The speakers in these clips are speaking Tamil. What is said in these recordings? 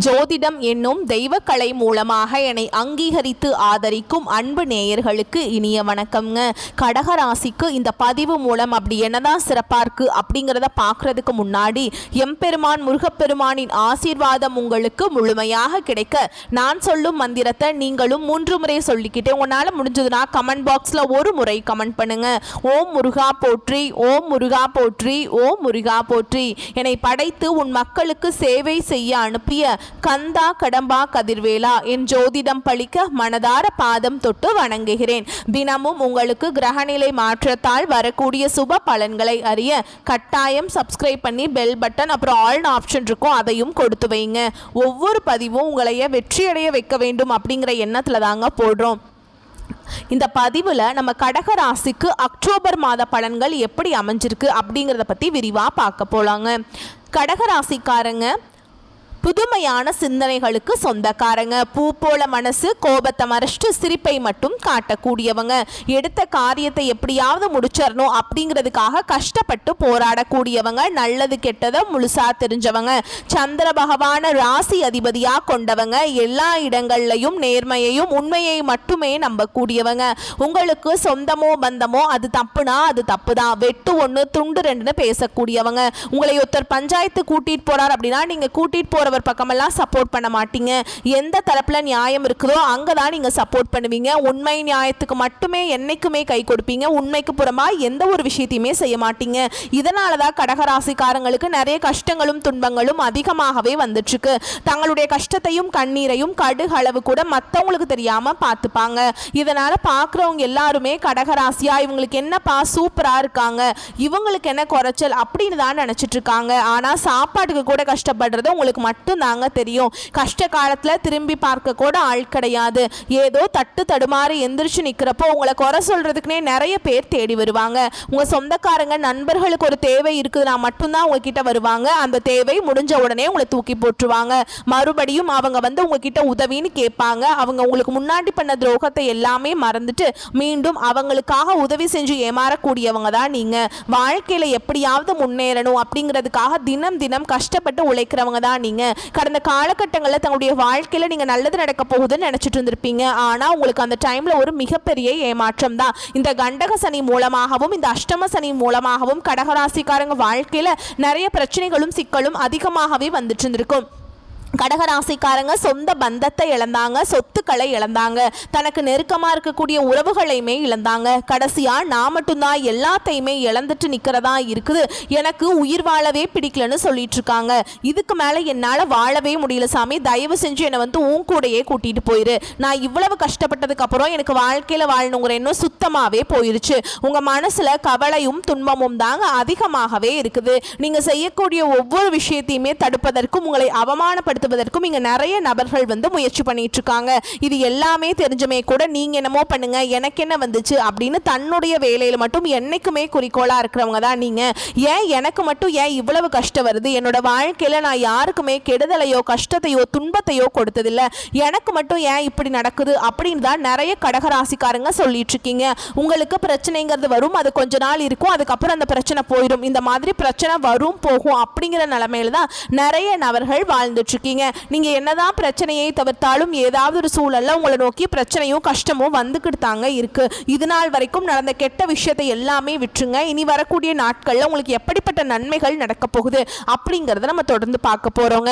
ஜோதிடம் என்னும் தெய்வக்கலை மூலமாக என்னை அங்கீகரித்து ஆதரிக்கும் அன்பு நேயர்களுக்கு இனிய வணக்கம்ங்க. கடகராசிக்கு இந்த பதிவு மூலம் அப்படி என்னதான் சிறப்பாக இருக்குது அப்படிங்கிறத பார்க்குறதுக்கு முன்னாடி எம்பெருமான் முருகப்பெருமானின் ஆசீர்வாதம் உங்களுக்கு முழுமையாக கிடைக்க நான் சொல்லும் மந்திரத்தை நீங்களும் 3 முறை சொல்லிக்கிட்டே உங்களால் முடிஞ்சதுன்னா கமெண்ட் பாக்ஸில் ஒரு முறை கமெண்ட் பண்ணுங்க. ஓம் முருகா போற்றி, ஓம் முருகா போற்றி, ஓம் முருகா போற்றி. என்னை படைத்து உன் மக்களுக்கு சேவை செய்ய அனுப்பிய கந்தா கடம்பா கதிர்வேலா என் ஜோதிடம் பழிக்க மனதார பாதம் தொட்டு வணங்குகிறேன். தினமும் உங்களுக்கு கிரகநிலை மாற்றத்தால் வரக்கூடிய சுப பலன்களை அறிய கட்டாயம் சப்ஸ்கிரைப் பண்ணி பெல் பட்டன் அப்புறம் ஆல் ஆப்ஷன் இருக்கும், அதையும் கொடுத்து வைங்க. ஒவ்வொரு பதிவும் உங்களைய வெற்றியடைய வைக்க வேண்டும் அப்படிங்கிற எண்ணத்தில் தாங்க போடுறோம். இந்த பதிவில் நம்ம கடகராசிக்கு அக்டோபர் மாத பலன்கள் எப்படி அமைஞ்சிருக்கு அப்படிங்கிறத பற்றி விரிவாக பார்க்க போகலாங்க. கடகராசிக்காரங்க புதுமையான சிந்தனைகளுக்கு சொந்தக்காரங்க. பூ போல மனசு, கோபத்தை மறைச்சிட்டு சிரிப்பை மட்டும் காட்டக்கூடியவங்க. எடுத்த காரியத்தை எப்படியாவது முடிச்சிடணும் அப்படிங்கிறதுக்காக கஷ்டப்பட்டு போராடக்கூடியவங்க. நல்லது கெட்டதை முழுசா தெரிஞ்சவங்க. சந்திர பகவான ராசி அதிபதியா கொண்டவங்க. எல்லா இடங்கள்லையும் நேர்மையையும் உண்மையை மட்டுமே நம்பக்கூடியவங்க. உங்களுக்கு சொந்தமோ பந்தமோ அது தப்புனா அது தப்பு தான், வெட்டு 1 துண்டு 2ன்னு பேசக்கூடியவங்க. உங்களை ஒருத்தர் பஞ்சாயத்து கூட்டிட்டு போறார் அப்படின்னா நீங்க கூட்டிட்டு போற பக்கமெல்லாம் சப்போர்ட் பண்ண மாட்டீங்க. எந்த தரப்புல நியாயம் இருக்குதோ அங்கதான் நீங்க சப்போர்ட் பண்ணுவீங்க. உண்மை நியாயத்துக்கு மட்டுமே என்னைக்குமே கை கொடுப்பீங்க. உண்மைக்கு புறமா எந்த ஒரு விஷயத்தையுமே செய்ய மாட்டீங்க. இதனாலதான் கடகராசிக்காரங்களுக்கு நிறைய கஷ்டங்களும் துன்பங்களும் அதிகமாகவே வந்துட்டு இருக்கு. தங்களுடைய கஷ்டத்தையும் கண்ணீரையும் கடுகளவு கூட மற்றவங்களுக்கு தெரியாம பார்த்துப்பாங்க. இதனால பாக்குறவங்க எல்லாருமே கடகராசியா இவங்களுக்கு என்னப்பா சூப்பரா இருக்காங்க, இவங்களுக்கு என்ன குறைச்சல் அப்படின்னு தான் நினைச்சிட்டு இருக்காங்க. ஆனா சாப்பாட்டுக்கு கூட கஷ்டப்படுறது உங்களுக்கு மட்டும் தாங்க தெரியும். கஷ்ட காலத்துல திரும்பி பார்க்க கூட ஆள் கிடையாது. ஏதோ தட்டு தடுமாறி எந்திரிச்சு நிக்கிறப்போ உங்களை குறை சொல்றதுக்குனே நிறைய பேர் தேடி வருவாங்க. உங்க சொந்தக்காரங்க நண்பர்களுக்கு ஒரு தேவை இருக்குதுன்னா மட்டும்தான் உங்ககிட்ட வருவாங்க. அந்த தேவை முடிஞ்ச உடனே உங்களை தூக்கி போட்டுருவாங்க. மறுபடியும் அவங்க வந்து உங்ககிட்ட உதவின்னு கேட்பாங்க. அவங்க உங்களுக்கு முன்னாடி பண்ண துரோகத்தை எல்லாமே மறந்துட்டு மீண்டும் அவங்களுக்காக உதவி செஞ்சு ஏமாறக்கூடியவங்க தான் நீங்க. வாழ்க்கையில எப்படியாவது முன்னேறணும் அப்படிங்கிறதுக்காக தினம் தினம் கஷ்டப்பட்டு உழைக்கிறவங்க தான் நீங்க. கடந்த காலகட்டங்களில் தங்களுடைய வாழ்க்கையில் நீங்கள் நல்லது நடக்க போகுதுன்னு நினச்சிட்டு இருந்திருப்பீங்க. ஆனால் உங்களுக்கு அந்த டைமில் ஒரு மிகப்பெரிய ஏமாற்றம் தான். இந்த கண்டக சனி மூலமாகவும் இந்த அஷ்டம சனி மூலமாகவும் கடகராசிக்காரங்க வாழ்க்கையில் நிறைய பிரச்சனைகளும் சிக்கலும் அதிகமாகவே வந்துட்டு இருந்திருக்கும். கடகராசிக்காரங்க சொந்த பந்தத்தை இழந்தாங்க, சொத்துக்களை இழந்தாங்க, தனக்கு நெருக்கமாக இருக்கக்கூடிய உறவுகளையுமே இழந்தாங்க. கடைசியாக நான் மட்டும்தான் எல்லாத்தையுமே இழந்துட்டு நிற்கிறதா இருக்குது, எனக்கு உயிர் வாழவே பிடிக்கலன்னு சொல்லிட்டு இருக்காங்க. இதுக்கு மேலே என்னால் வாழவே முடியல சாமி, தயவு செஞ்சு என்னை வந்து உன் கூடையே கூட்டிகிட்டு போயிரு. நான் இவ்வளவு கஷ்டப்பட்டதுக்கு அப்புறம் எனக்கு வாழ்க்கையில் வாழணுங்கிற எண்ணம் சுத்தமாகவே போயிருச்சு. உங்கள் மனசில் கவலையும் துன்பமும் தாங்க அதிகமாகவே இருக்குது. நீங்கள் செய்யக்கூடிய ஒவ்வொரு விஷயத்தையுமே தடுப்பதற்கும் உங்களை அவமானப்படுத்த இங்க நிறைய நபர்கள் வந்து முயற்சி பண்ணிட்டு இருக்காங்க. இது எல்லாமே தெரிஞ்சுமே கூட நீங்க என்னமோ பண்ணுங்க எனக்கு என்ன வந்துச்சு அப்படின்னு தன்னுடைய வேலையில மட்டும் என்னைக்குமே குறிக்கோளா இருக்கிறவங்க தான் நீங்க. ஏன் எனக்கு மட்டும் ஏன் இவ்வளவு கஷ்டம் வருது, என்னோட வாழ்க்கையில நான் யாருக்குமே கெடுதலையோ கஷ்டத்தையோ துன்பத்தையோ கொடுத்ததில்லை, எனக்கு மட்டும் ஏன் இப்படி நடக்குது அப்படின்னு தான் நிறைய கடகராசிக்காரங்க சொல்லிட்டு இருக்கீங்க. உங்களுக்கு பிரச்சனைங்கிறது வரும், அது கொஞ்ச நாள் இருக்கும், அதுக்கப்புறம் அந்த பிரச்சனை போயிடும். இந்த மாதிரி பிரச்சனை வரும் போகும் அப்படிங்கிற நிலைமையில தான் நிறைய நபர்கள் வாழ்ந்துட்டு இருக்கீங்க. நீங்க என்னதான் பிரச்சனையை தவிர்த்தாலும் ஏதாவது ஒரு சூழல்ல உங்களை நோக்கி பிரச்சனையும் கஷ்டமும் வந்துக்கிட்டு தாங்க இருக்கு. இது நாள் வரைக்கும் நடந்த கெட்ட விஷயத்தை எல்லாமே விட்டுருங்க. இனி வரக்கூடிய நாட்கள்ல உங்களுக்கு எப்படிப்பட்ட நன்மைகள் நடக்க போகுது அப்படிங்கறத நம்ம தொடர்ந்து பார்க்க போறோங்க.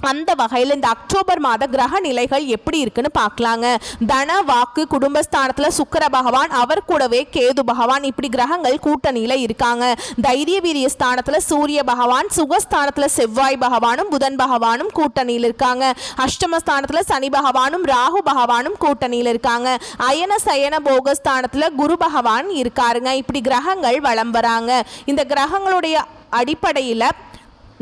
அந்த வகையில் இந்த அக்டோபர் மாத கிரக நிலைகள் எப்படி இருக்குன்னு பார்க்கலாங்க. தன வாக்கு குடும்பஸ்தானத்துல சுக்கிர பகவான், அவர் கூடவே கேது பகவான், இப்படி கிரகங்கள் கூட்டணியில இருக்காங்க. தைரிய வீரிய ஸ்தானத்துல சூரிய பகவான், சுகஸ்தானத்துல செவ்வாய் பகவானும் புதன் பகவானும் கூட்டணியில் இருக்காங்க. அஷ்டமஸ்தானத்துல சனி பகவானும் ராகு பகவானும் கூட்டணியில் இருக்காங்க. அயன சயன போகஸ்தானத்துல குரு பகவான் இருக்காருங்க. இப்படி கிரகங்கள் வலம் வராங்க. இந்த கிரகங்களுடைய அடிப்படையில்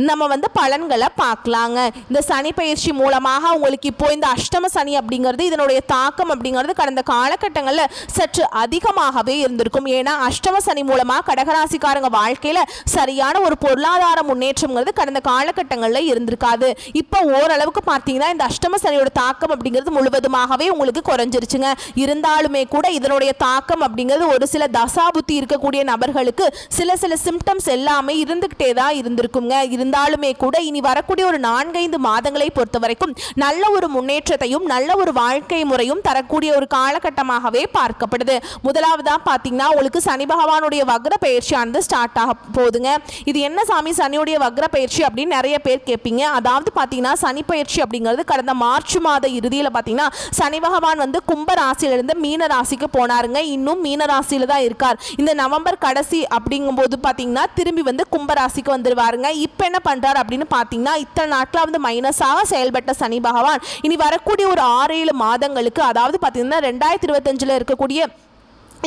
நம்ம வந்து பலன்களை பார்க்கலாங்க. இந்த சனி பயிற்சி மூலமாக உங்களுக்கு இப்போ இந்த அஷ்டம சனி அப்படிங்கிறது இதனுடைய தாக்கம் அப்படிங்கிறது கடந்த காலகட்டங்களில் சற்று அதிகமாகவே இருந்திருக்கும். ஏன்னா அஷ்டம சனி மூலமாக கடகராசிக்காரங்க வாழ்க்கையில் சரியான ஒரு பொருளாதார முன்னேற்றம்ங்கிறது கடந்த காலகட்டங்களில் இருந்திருக்காது. இப்போ ஓரளவுக்கு பார்த்தீங்கன்னா இந்த அஷ்டம சனியோட தாக்கம் அப்படிங்கிறது முழுவதுமாகவே உங்களுக்கு குறைஞ்சிருச்சுங்க. இருந்தாலுமே கூட இதனுடைய தாக்கம் அப்படிங்கிறது ஒரு சில தசாபுத்தி இருக்கக்கூடிய நபர்களுக்கு சில சிம்டம்ஸ் எல்லாமே இருந்துக்கிட்டே தான் இருந்திருக்குங்க. இருந்தாலுமே கூட இனி வரக்கூடிய ஒரு 4-5 மாதங்களை பொறுத்த வரைக்கும் நல்ல ஒரு முன்னேற்றத்தையும் நல்ல ஒரு வாழ்க்கை முறையும் தரக்கூடிய ஒரு காலகட்டமாகவே பார்க்கப்படுது. முதலாவதா பார்த்தீங்கன்னா உங்களுக்கு சனி பகவானுடைய வக்ர பயிற்சியானது ஸ்டார்ட் ஆக போகுதுங்க. இது என்ன சாமி சனியுடைய வக்ர பயிற்சி அப்படின்னு நிறைய பேர் கேட்பீங்க. அதாவது பார்த்தீங்கன்னா சனி பயிற்சி அப்படிங்கிறது கடந்த மார்ச் மாத இறுதியில் பார்த்தீங்கன்னா சனி பகவான் வந்து கும்ப ராசியிலிருந்து மீன ராசிக்கு போனாருங்க. இன்னும் மீன ராசியில தான் இருக்கார். இந்த நவம்பர் கடைசி அப்படிங்கும்போது பார்த்தீங்கன்னா திரும்பி வந்து கும்ப ராசிக்கு வந்துருவாருங்க. இப்போ என்ன பண்றாரு அப்படின்னு பார்த்தீங்கன்னா இத்தனை நாட்களாக வந்து மைனஸாக செயல்பட்ட சனி பகவான் இனி வரக்கூடிய ஒரு 6-7 மாதங்களுக்கு, அதாவது பார்த்தீங்கன்னா 2025 இருக்கக்கூடிய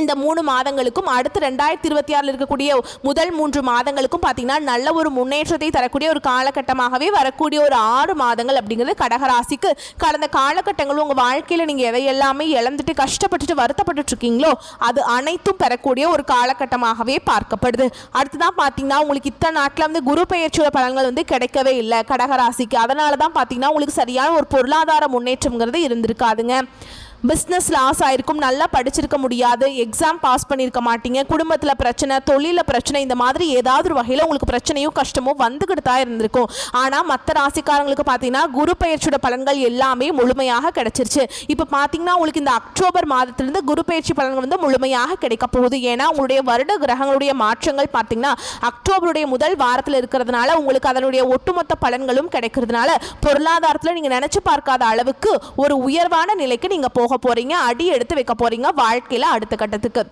இந்த 3 மாதங்களுக்கும் அடுத்து 2026 இருக்கக்கூடிய முதல் 3 மாதங்களுக்கும் பார்த்தீங்கன்னா நல்ல ஒரு முன்னேற்றத்தை தரக்கூடிய ஒரு காலகட்டமாகவே வரக்கூடிய ஒரு 6 மாதங்கள் அப்படிங்கிறது கடகராசிக்கு. கடந்த காலகட்டங்களும் உங்கள் வாழ்க்கையில் நீங்கள் எதை எல்லாமே இழந்துட்டு கஷ்டப்பட்டுட்டு வருத்தப்பட்டு இருக்கீங்களோ அது அனைத்தும் பெறக்கூடிய ஒரு காலகட்டமாகவே பார்க்கப்படுது. அடுத்துதான் பார்த்தீங்கன்னா உங்களுக்கு இத்தனை நாட்டில் வந்து குரு பெயர்ச்சியோட பலன்கள் வந்து கிடைக்கவே இல்லை கடகராசிக்கு. அதனால தான் பார்த்தீங்கன்னா உங்களுக்கு சரியான ஒரு பொருளாதார முன்னேற்றம்ங்கிறது இருந்திருக்காதுங்க. பிஸ்னஸ் லாஸ் ஆயிருக்கும், நல்லா படிச்சிருக்க முடியாது, எக்ஸாம் பாஸ் பண்ணியிருக்க மாட்டீங்க, குடும்பத்தில் பிரச்சனை, தொழிலில் பிரச்சனை, இந்த மாதிரி ஏதாவது ஒரு வகையில் உங்களுக்கு பிரச்சனையும் கஷ்டமும் வந்துக்கிட்டு தான் இருந்திருக்கும். ஆனால் மற்ற ராசிக்காரங்களுக்கு பார்த்தீங்கன்னா குரு பயிற்சியோட பலன்கள் எல்லாமே முழுமையாக கிடைச்சிருச்சு. இப்போ பார்த்தீங்கன்னா உங்களுக்கு இந்த அக்டோபர் மாதத்திலிருந்து குரு பயிற்சி பலன்கள் வந்து முழுமையாக கிடைக்க போகுது. ஏன்னா உங்களுடைய வருட கிரகங்களுடைய மாற்றங்கள் பார்த்தீங்கன்னா அக்டோபருடைய முதல் வாரத்தில் இருக்கிறதுனால உங்களுக்கு அதனுடைய ஒட்டுமொத்த பலன்களும் கிடைக்கிறதுனால பொருளாதாரத்தில் நீங்கள் நினைச்சு பார்க்காத அளவுக்கு ஒரு உயர்வான நிலைக்கு நீங்கள் போக போறீங்க, அடி எடுத்து வைக்க போறீங்க வாழ்க்கையில அடுத்த கட்டத்துக்கு.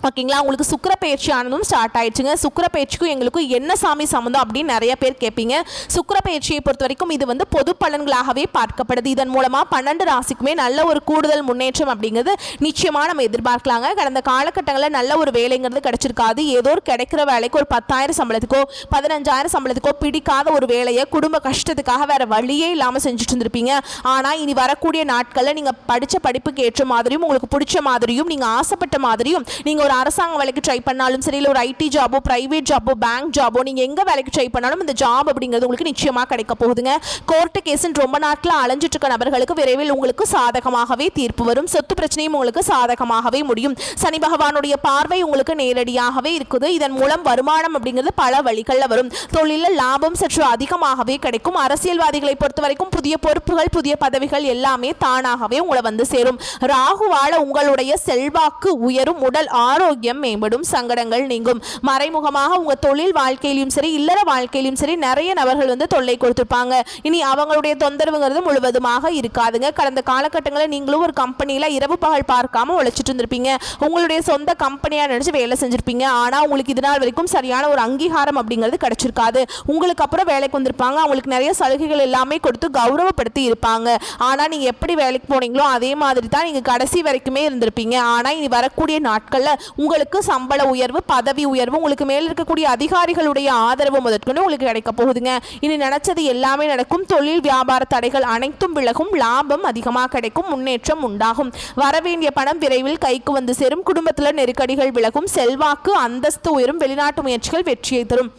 ஓகேங்களா. உங்களுக்கு சுக்கிர பயிற்சி ஆனதும் ஸ்டார்ட் ஆயிடுச்சுங்க. சுக்கிர பயிற்சிக்கும் எங்களுக்கும் என்ன சாமி சம்மந்தம் அப்படின்னு நிறைய பேர் கேட்பீங்க. சுக்கிர பயிற்சியை பொறுத்த வரைக்கும் இது வந்து பொது பலன்களாகவே பார்க்கப்படுது. இதன் மூலமா 12 ராசிக்குமே நல்ல ஒரு கூடுதல் முன்னேற்றம் அப்படிங்கிறது நிச்சயமா நம்ம எதிர்பார்க்கலாங்க. கடந்த காலகட்டங்களில் நல்ல ஒரு வேலைங்கிறது கிடைச்சிருக்காது. ஏதோ ஒரு கிடைக்கிற வேலைக்கு ஒரு 10,000 சம்பளத்துக்கோ 15,000 சம்பளத்துக்கோ பிடிக்காத ஒரு வேலையை குடும்ப கஷ்டத்துக்காக வேற வழியே இல்லாமல் செஞ்சுட்டு இருந்திருப்பீங்க. ஆனால் இனி வரக்கூடிய நாட்களில் நீங்கள் படித்த படிப்புக்கு ஏற்ற மாதிரியும் உங்களுக்கு பிடிச்ச மாதிரியும் நீங்கள் ஆசைப்பட்ட மாதிரியும் நீங்கள் ஒரு அரசாங்க வேலைக்கு ட்ரை பண்ணாலும் சரி, இல்லை ஒரு ஐடி ஜாபோ, பிரைவேட் ஜாபோ, பேங்க் ஜாபோ, நீங்கள் எங்கே வேலைக்கு ட்ரை பண்ணாலும் இந்த ஜாப் அப்படிங்கிறது உங்களுக்கு நிச்சயமாக கிடைக்க போகுதுங்க. கோர்ட்டு கேஸுன்னு ரொம்ப நாட்கள் அலைஞ்சிட்டு இருக்க நபர்களுக்கு விரைவில் உங்களுக்கு சாதகமாகவே தீர்ப்பு வரும். சொத்து பிரச்சனையும் உங்களுக்கு சாதகமாகவே முடியும். சனி பகவானுடைய பார்வை உங்களுக்கு நேரடியாகவே இருக்குது. இதன் மூலம் வருமானம் அப்படிங்கிறது பல வழிகளில் வரும். தொழிலில் லாபம் சற்று அதிகமாகவே கிடைக்கும். அரசியல்வாதிகளை பொறுத்த வரைக்கும் புதிய பொறுப்புகள், புதிய பதவிகள் எல்லாமே தானாகவே உங்களை வந்து சேரும். ராகுவால உங்களுடைய செல்வாக்கு உயரும், உடல் ஆரோக்கியம் மேம்படும், சங்கடங்கள் நீங்கும். மறைமுகமாக உங்க தொழில் வாழ்க்கையிலும் சரி, இல்லற வாழ்க்கையிலும் சரி நிறைய நபர்கள் வந்து தொல்லை கொடுத்திருப்பாங்க. இனி அவங்களுடைய தொந்தரவுங்கிறது முழுவதுமாக இருக்காதுங்க. கடந்த காலகட்டங்களில் நீங்களும் ஒரு கம்பெனியில் இரவு பகல் பார்க்காம உழைச்சிட்டு இருந்திருப்பீங்க. உங்களுடைய சொந்த கம்பெனியாக நினைச்சு வேலை செஞ்சிருப்பீங்க. ஆனால் உங்களுக்கு இது நாள் வரைக்கும் சரியான ஒரு அங்கீகாரம் அப்படிங்கிறது கிடைச்சிருக்காது. உங்களுக்கு அப்புறம் வேலைக்கு வந்திருப்பாங்க. அவங்களுக்கு நிறைய சலுகைகள் எல்லாமே கொடுத்து கௌரவப்படுத்தி இருப்பாங்க. ஆனால் நீங்கள் எப்படி வேலைக்கு போனீங்களோ அதே மாதிரி தான் நீங்கள் கடைசி வரைக்குமே இருந்திருப்பீங்க. ஆனால் இனி வரக்கூடிய நாட்களில் உங்களுக்கு சம்பள உயர்வு, பதவி உயர்வு, உங்களுக்கு மேல் இருக்கக்கூடிய அதிகாரிகளுடைய ஆதரவு முதற்கொண்டு உங்களுக்கு கிடைக்க போகுதுங்க. இனி நினைச்சது எல்லாமே நடக்கும். தொழில் வியாபார தடைகள் அனைத்தும் விலகும். லாபம் அதிகமாக கிடைக்கும். முன்னேற்றம் உண்டாகும். வரவேண்டிய பணம் விரைவில் கைக்கு வந்து சேரும். குடும்பத்தில் நெருக்கடிகள் விலகும். செல்வாக்கு அந்தஸ்து உயரும். வெளிநாட்டு முயற்சிகள் வெற்றியை தரும்.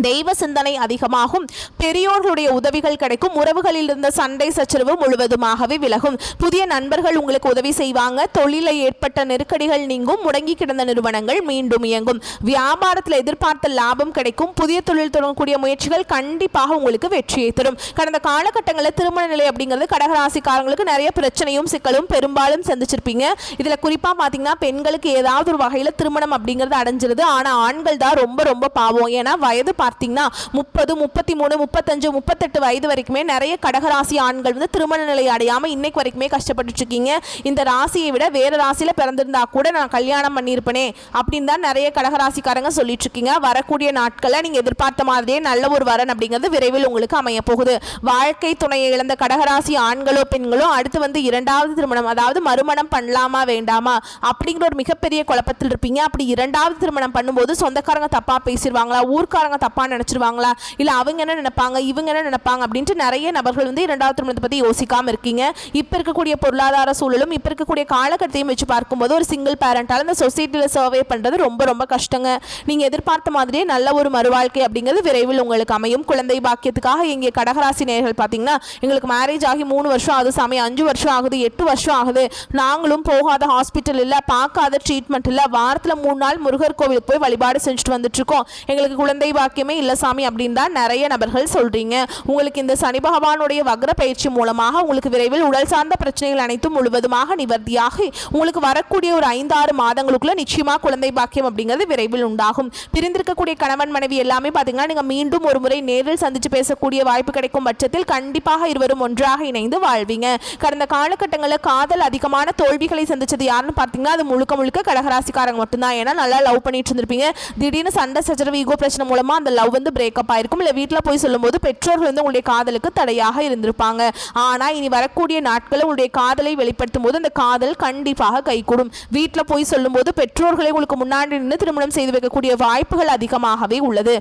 தெய்வ சிந்தனை அதிகமாகும். பெரியோர்களுடைய உதவிகள் கிடைக்கும். உறவுகளில் இருந்த சண்டை சச்சரவு முழுவதுமாகவே விலகும். புதிய நண்பர்கள் உங்களுக்கு உதவி செய்வாங்க. தொழிலில் ஏற்பட்ட நெருக்கடிகள் நீங்கும். முடங்கி கிடந்த நிறுவனங்கள் மீண்டும் இயங்கும். வியாபாரத்தில் எதிர்பார்த்த லாபம் கிடைக்கும். புதிய தொழில் தொடங்கக்கூடிய முயற்சிகள் கண்டிப்பாக உங்களுக்கு வெற்றியை தரும். கடந்த காலகட்டங்களில் திருமண நிலை அப்படிங்கிறது கடகராசிக்காரங்களுக்கு நிறைய பிரச்சனையும் சிக்கலும் பெரும்பாலும் சந்திச்சிருப்பீங்க. இதில் குறிப்பாக பார்த்தீங்கன்னா பெண்களுக்கு ஏதாவது ஒரு வகையில் திருமணம் அப்படிங்கிறது அடைஞ்சிருது. ஆனால் ஆண்கள் தான் ரொம்ப ரொம்ப பாவம். ஏன்னா வயது பார்த்தீங்கன்னா 30, 33, 35, 38 வயது வரைக்குமே நிறைய கடகராசி ஆண்கள் வந்து திருமண நிலை அடையாமல் இன்னைக்கு வரைக்குமே கஷ்டப்பட்டு இருக்கீங்க. இந்த ராசியை விட வேற ராசியில பிறந்திருந்தா கூட நான் கல்யாணம் பண்ணியிருப்பேனே அப்படின்னு தான் நிறைய கடகராசிக்காரங்க சொல்லிட்டு இருக்கீங்க. வரக்கூடிய நாட்களில் நீங்க எதிர்பார்த்த மாதிரியே நல்ல ஒரு வரன் அப்படிங்கிறது விரைவில் உங்களுக்கு அமைய போகுது. வாழ்க்கை துணையை இழந்த கடகராசி ஆண்களோ பெண்களோ அடுத்து வந்து 2வது திருமணம், அதாவது மறுமணம் பண்ணலாமா வேண்டாமா அப்படிங்கிற ஒரு மிகப்பெரிய குழப்பத்தில் இருப்பீங்க. அப்படி 2வது திருமணம் பண்ணும்போது சொந்தக்காரங்க தப்பா பேசிடுவாங்களா, ஊர்க்காரங்க தப்பா நினைச்சிருவாங்களா, இல்ல அவங்க என்ன நினைப்பாங்க, இவங்க என்ன நினைப்பாங்க அப்படின்ட்டு நிறைய நபர்கள் வந்து 2வது திருமணத்தை பத்தி யோசிக்காம இருக்கீங்க. இப்ப இருக்கக்கூடிய பொருளாதார சூழலும் இப்ப இருக்கக்கூடிய காலகட்டத்தையும் வச்சு பார்க்கும்போது ஒரு சிங்கிள் பேரண்டால இந்த சொசைட்டில சர்வே பண்றது ரொம்ப ரொம்ப கஷ்டங்க. நீங்க எதிர்பார்த்த மாதிரியே நல்ல ஒரு மறுவாழ்க்கை அப்படிங்கிறது விரைவில் உங்களுக்கு அமையும். குழந்தை பாக்கியத்துக்காக இங்கே கடகராசி நேயர்கள் பார்த்தீங்கன்னா எங்களுக்கு மேரேஜ் ஆகி 3 வருஷம் ஆகுது சாமி, 5 வருஷம் ஆகுது, 8 வருஷம் ஆகுது, நாங்களும் போகாத ஹாஸ்பிட்டல் இல்லை, பார்க்காத ட்ரீட்மெண்ட் இல்லை, வாரத்தில் 3 நாள் முருகர் கோவிலுக்கு போய் வழிபாடு செஞ்சுட்டு வந்துட்டு இருக்கோம், எங்களுக்கு குழந்தை பாக்கியம் வாய்ப்புமே இல்லை சாமி அப்படின்னு தான் நிறைய நபர்கள் சொல்றீங்க. உங்களுக்கு இந்த சனி பகவானுடைய வக்ர பயிற்சி மூலமாக உங்களுக்கு விரைவில் உடல் சார்ந்த பிரச்சனைகள் அனைத்தும் முழுவதுமாக நிவர்த்தியாகி உங்களுக்கு வரக்கூடிய ஒரு 5-6 மாதங்களுக்குள்ள நிச்சயமா குழந்தை பாக்கியம் அப்படிங்கிறது விரைவில் உண்டாகும். பிரிந்திருக்கக்கூடிய கணவன் மனைவி எல்லாமே பார்த்தீங்கன்னா நீங்க மீண்டும் ஒரு முறை நேரில் சந்திச்சு பேசக்கூடிய வாய்ப்பு கிடைக்கும் பட்சத்தில் கண்டிப்பாக இருவரும் ஒன்றாக இணைந்து வாழ்வீங்க. கடந்த காலகட்டங்களில் காதல் அதிகமான தோல்விகளை சந்திச்சது யாருன்னு பார்த்தீங்கன்னா அது முழுக்க முழுக்க கடகராசிக்காரங்க மட்டும்தான். ஏன்னா நல்லா லவ் பண்ணிட்டு இருந்திருப்பீங்க, திடீர்னு சண்டை சச்சரவு ஈகோ பிரச்சனை மூலமா அந்த லவ் வந்து பிரேக்கப் ஆயிருக்கும். இல்லை வீட்டில் போய் சொல்லும்போது பெற்றோர்கள் வந்து உங்களுடைய காதலுக்கு தடையாக இருந்திருப்பாங்க. ஆனால் இனி வரக்கூடிய நாட்களில் உங்களுடைய காதலை வெளிப்படுத்தும் போது அந்த காதல் கண்டிப்பாக கைகூடும். வீட்டில் போய் சொல்லும்போது பெற்றோர்களை உங்களுக்கு முன்னாடி நின்று திருமணம் செய்து வைக்கக்கூடிய வாய்ப்புகள் அதிகமாகவே உள்ளது.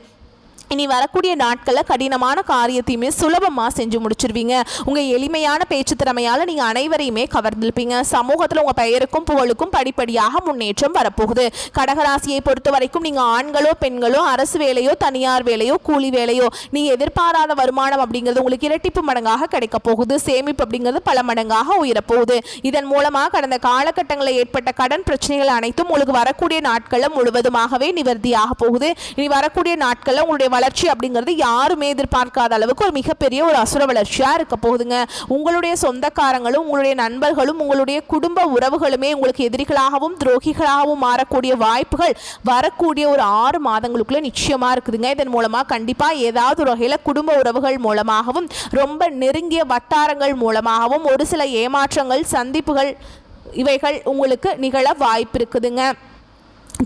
இனி வரக்கூடிய நாட்களில் கடினமான காரியத்தையுமே சுலபமாக செஞ்சு முடிச்சிருவீங்க. உங்கள் எளிமையான பேச்சு திறமையால் நீங்கள் அனைவரையுமே கவர்ந்திருப்பீங்க. சமூகத்தில் உங்கள் பெயருக்கும் புகழுக்கும் படிப்படியாக முன்னேற்றம் வரப்போகுது. கடகராசியை பொறுத்த வரைக்கும் நீங்கள் ஆண்களோ பெண்களோ அரசு வேலையோ தனியார் வேலையோ கூலி வேலையோ நீங்கள் எதிர்பாராத வருமானம் அப்படிங்கிறது உங்களுக்கு இரட்டிப்பு மடங்காக கிடைக்க போகுது. சேமிப்பு அப்படிங்கிறது பல மடங்காக உயரப்போகுது. இதன் மூலமாக கடந்த காலகட்டங்களில் ஏற்பட்ட கடன் பிரச்சனைகள் அனைத்தும் உங்களுக்கு வரக்கூடிய நாட்களில் முழுவதுமாகவே நிவர்த்தியாக போகுது. இனி வரக்கூடிய நாட்களில் உங்களுடைய வளர்ச்சி அப்படிங்கிறது யாருமே எதிர்பார்க்காத அளவுக்கு ஒரு மிகப்பெரிய ஒரு அசுர வளர்ச்சியா இருக்க போகுதுங்க. உங்களுடைய சொந்தக்காரங்களும் உங்களுடைய நண்பர்களும் உங்களுடைய குடும்ப உறவுகளுமே உங்களுக்கு எதிரிகளாகவும் துரோகிகளாகவும் மாறக்கூடிய வாய்ப்புகள் வரக்கூடிய ஒரு 6 மாதங்களுக்குள்ள நிச்சயமா இருக்குதுங்க. இதன் மூலமா கண்டிப்பா ஏதாவது ஒரு வகையில குடும்ப உறவுகள் மூலமாகவும் ரொம்ப நெருங்கிய வட்டாரங்கள் மூலமாகவும் ஒரு சில ஏமாற்றங்கள் சந்திப்புகள் இவைகள் உங்களுக்கு நிகழ வாய்ப்பு இருக்குதுங்க.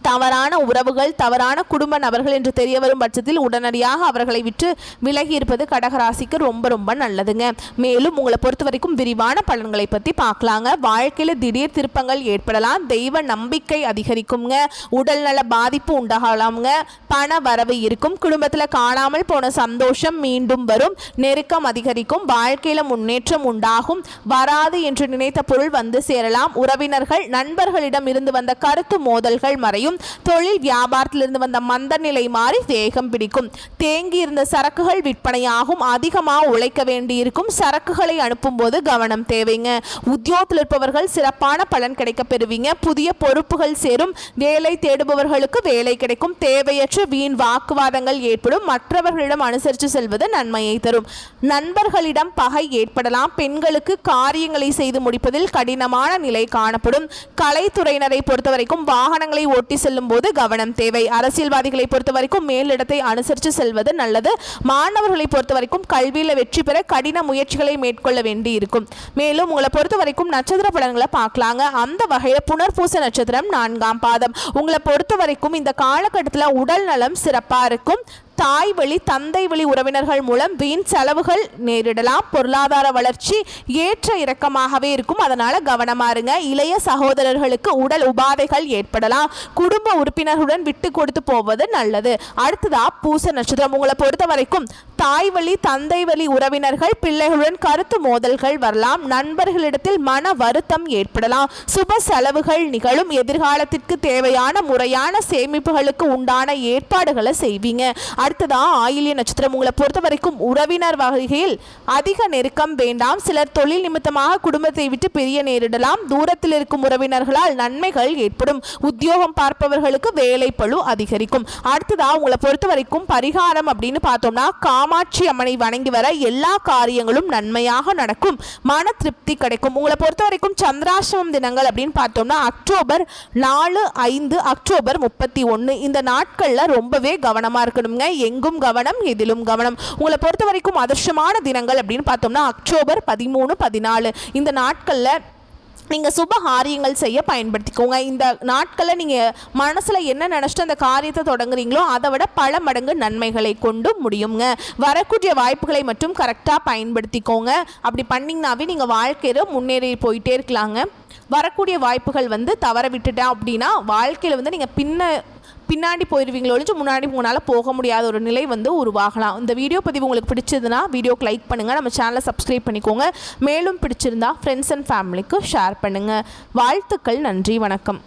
தவறான உறவுகள் தவறான குடும்ப நபர்கள் என்று தெரிய வரும் பட்சத்தில் உடனடியாக அவர்களை விட்டு விலகி இருப்பது கடகராசிக்கு ரொம்ப ரொம்ப நல்லதுங்க. மேலும் உங்களை பொறுத்த வரைக்கும் விரிவான பலன்களை பற்றி பார்க்கலாங்க. வாழ்க்கையில் திடீர் திருப்பங்கள் ஏற்படலாம், தெய்வ நம்பிக்கை அதிகரிக்குங்க, உடல்நல பாதிப்பு உண்டாகலாமுங்க, பண வரவு இருக்கும், குடும்பத்தில் காணாமல் போன சந்தோஷம் மீண்டும் வரும், நெருக்கம் அதிகரிக்கும், வாழ்க்கையில் முன்னேற்றம் உண்டாகும், வராது என்று நினைத்த பொருள் வந்து சேரலாம், உறவினர்கள் நண்பர்களிடம் இருந்து வந்த கருத்து மோதல்கள் மறை, தொழில் வியாபாரத்திலிருந்து வந்த மந்த நிலை மாறி வேகம் பிடிக்கும், தேங்கி இருந்த சரக்குகள் விற்பனையாகும், அதிகமாக உழைக்க வேண்டியிருக்கும், சரக்குகளை அனுப்பும் போது கவனம் தேவைங்க. உத்தியோகத்தில் இருப்பவர்கள் சிறப்பான பலன் கிடைக்க பெறுவீங்க, புதிய பொறுப்புகள் சேரும், வேலை தேடுபவர்களுக்கு வேலை கிடைக்கும், தேவையற்ற வீண் வாக்குவாதங்கள் ஏற்படும், மற்றவர்களிடம் அனுசரித்து செல்வது நன்மையை தரும், நண்பர்களிடம் பகை ஏற்படலாம், பெண்களுக்கு காரியங்களை செய்து முடிப்பதில் கடினமான நிலை காணப்படும், கலைத்துறையினரை பொறுத்தவரைக்கும் வாகனங்களை ஓட்டி செல்லும் போது கவனம் தேவை, அரசியல்வாதிகளை பொறுத்த வரைக்கும் மேலிடத்தை அனுசரித்து செல்வது நல்லது, மாணவர்களை பொறுத்த வரைக்கும் கல்வியில் வெற்றி பெற கடின முயற்சிகளை மேற்கொள்ள வேண்டி இருக்கும். மேலும் உங்களை பொறுத்த வரைக்கும் நட்சத்திர பலன்களை பார்க்கலாங்க. அந்த வகையில் புனர்பூச நட்சத்திரம் 4ஆம் பாதம். உங்களை பொறுத்த வரைக்கும் இந்த காலகட்டத்தில் உடல் நலம் சிறப்பாக இருக்கும். தாய் வழி தந்தை வழி உறவினர்கள் மூலம் வீண் செலவுகள் நேரிடலாம், பொருளாதார வளர்ச்சி ஏற்ற இறக்கமாகவே இருக்கும், அதனால கவனமா இருங்க. இளைய சகோதரர்களுக்கு உடல் உபாதைகள் ஏற்படலாம், குடும்ப உறுப்பினர்களுடன் விட்டு கொடுத்து போவது நல்லது. அடுத்ததா பூச நட்சத்திரம். உங்களை பொறுத்த வரைக்கும் தாய் வழி தந்தை வழி உறவினர்கள் பிள்ளைகளுடன் கருத்து மோதல்கள் வரலாம், நண்பர்களிடத்தில் மன வருத்தம் ஏற்படலாம், சுப செலவுகள் நிகழும், எதிர்காலத்திற்கு தேவையான முறையான சேமிப்புகளுக்கு உண்டான ஏற்பாடுகளை செய்வீங்க. அடுத்ததா ஆயில்ய நட்சத்திரம். உங்களை பொறுத்த வரைக்கும் உறவினர் வகையில் அதிக நெருக்கம் வேண்டாம், சிலர் தொழில் நிமித்தமாக குடும்பத்தை விட்டு பிரிய நேரிடலாம், தூரத்தில் இருக்கும் உறவினர்களால் நன்மைகள் ஏற்படும், உத்தியோகம் பார்ப்பவர்களுக்கு வேலை பளு அதிகரிக்கும். அடுத்ததா உங்களை பொறுத்த வரைக்கும் பரிகாரம் அப்படின்னு பார்த்தோம்னா காமாட்சி அம்மனை வணங்கி வர எல்லா காரியங்களும் நன்மையாக நடக்கும், மன திருப்தி கிடைக்கும். உங்களை பொறுத்த வரைக்கும் சந்திராஷ்டமம் தினங்கள் அப்படின்னு பார்த்தோம்னா அக்டோபர் 4, 5, அக்டோபர் 31 இந்த நாட்கள்ல ரொம்பவே கவனமா இருக்கணுங்க. எங்கும் கவனம் எதிலும் கவனம். உங்களை பொறுத்த வரைக்கும் அதிர்ஷ்டமான தினங்கள் அப்படின்னு பார்த்தோம்னா அக்டோபர் 13, 14 இந்த நாட்களில் நீங்கள் சுப காரியங்கள் செய்ய பயன்படுத்திக்கோங்க. இந்த நாட்களில் நீங்கள் மனசில் என்ன நினச்சிட்டு அந்த காரியத்தை தொடங்குறீங்களோ அதை விட பல மடங்கு நன்மைகளை கொண்டு முடியுங்க. வரக்கூடிய வாய்ப்புகளை மட்டும் கரெக்டாக பயன்படுத்திக்கோங்க. அப்படி பண்ணிங்கனாவே நீங்கள் வாழ்க்கையில் முன்னேறி போயிட்டே இருக்கலாங்க. வரக்கூடிய வாய்ப்புகள் வந்து தவற விட்டுட்டேன் அப்படின்னா வாழ்க்கையில் வந்து நீங்கள் பின்னாடி போயிடுவீங்களோ ஒழிஞ்சு முன்னாடி உங்களால் போக முடியாத ஒரு நிலை வந்து உருவாகலாம். இந்த வீடியோ பதிவு உங்களுக்கு பிடிச்சதுன்னா வீடியோக்கு லைக் பண்ணுங்கள், நம்ம சேனலை சப்ஸ்கிரைப் பண்ணிக்கோங்க. மேலும் பிடிச்சிருந்தா ஃப்ரெண்ட்ஸ் அண்ட் ஃபேமிலிக்கு ஷேர் பண்ணுங்கள். வாழ்த்துக்கள். நன்றி, வணக்கம்.